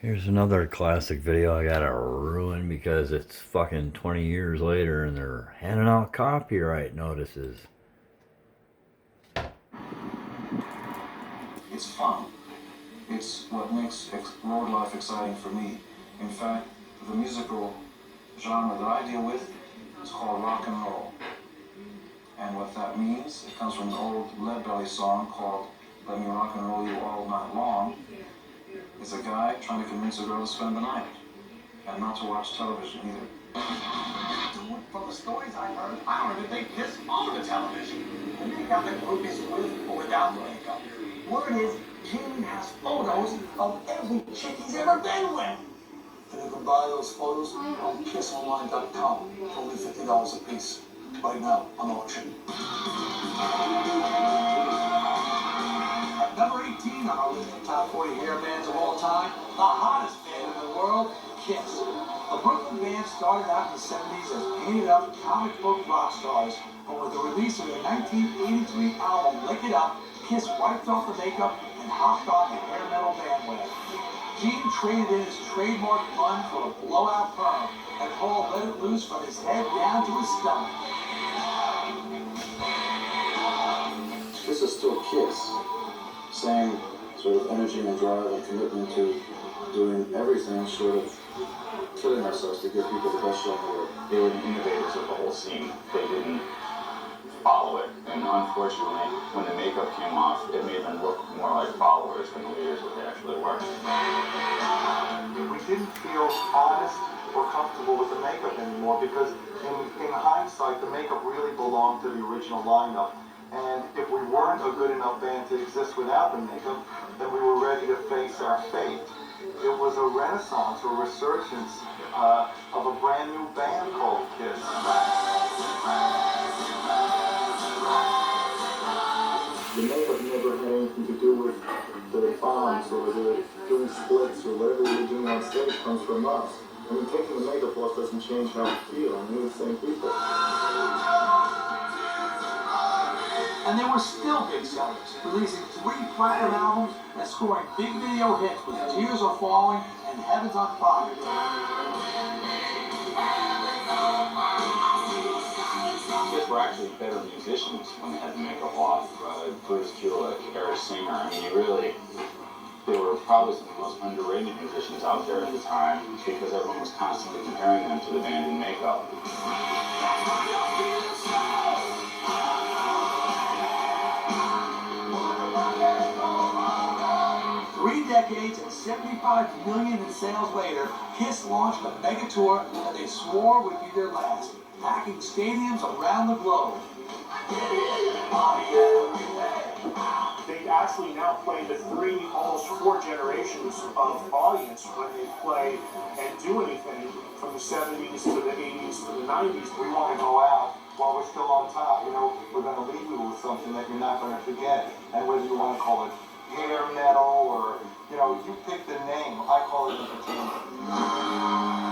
Here's another classic video I gotta ruin because it's fucking 20 years later and they're handing out copyright notices. It's fun. It's what makes road life exciting for me. In fact, the musical genre that I deal with is called rock and roll. And what that means, it comes from an old Leadbelly song called Let Me Rock and Roll You All Night Long. It's a guy trying to convince a girl to spend the night and not to watch television either. From the stories I learned that they kiss all the television. And they got the groupies with or without makeup. Word is, Gene has photos of every chick he's ever been with. And you can buy those photos on kissonline.com for only $50 a piece. Right now, on auction. At number 18 on our list of top 40 hair bands of all time, the hottest band in the world, Kiss. The Brooklyn band started out in the 70s as painted up comic book rock stars, but with the release of their 1983 album, Lick It Up, Kiss wiped off the makeup and hopped on the hair metal bandwagon. Gene traded in his trademark bun for a blowout perm, and Paul let it loose from his head down to his stomach. This is still Kiss. Same sort of energy and drive and commitment to doing everything short of killing ourselves to give people the best show in the world. They were the innovators of the whole scene. They didn't follow it. And unfortunately, when the makeup came off, it made them look more like followers than the leaders that they actually were. We didn't feel honest or comfortable with the makeup anymore because in hindsight, the makeup really belonged to the original lineup. And if we weren't a good enough band to exist without the makeup, then we were ready to face our fate. It was a renaissance or resurgence of a brand new band called Kiss. The makeup never had anything to do with the bombs or the doing splits or whatever we were doing on stage comes from us. I mean, taking the makeup off doesn't change how we feel. I mean, we're the same people. And they were still big sellers, releasing 3 platinum albums and scoring big video hits with Tears Are Falling and Heaven's on Fire. Kids were actually better musicians when they had the makeup off. Bruce Kulick, Eric Singer, I mean, they were probably some of the most underrated musicians out there at the time because everyone was constantly comparing them to the band in makeup. 3 decades and 75 million in sales later, Kiss launched a mega tour that they swore would be their last, packing stadiums around the globe. They actually now play to 3, almost 4 generations of audience when they play and do anything from the 70s to the 80s to the 90s. We want to go out while we're still on top. You know, we're going to leave you with something that you're not going to forget. And whether you want to call it hair metal or, you know, you pick the name. I call it entertainment.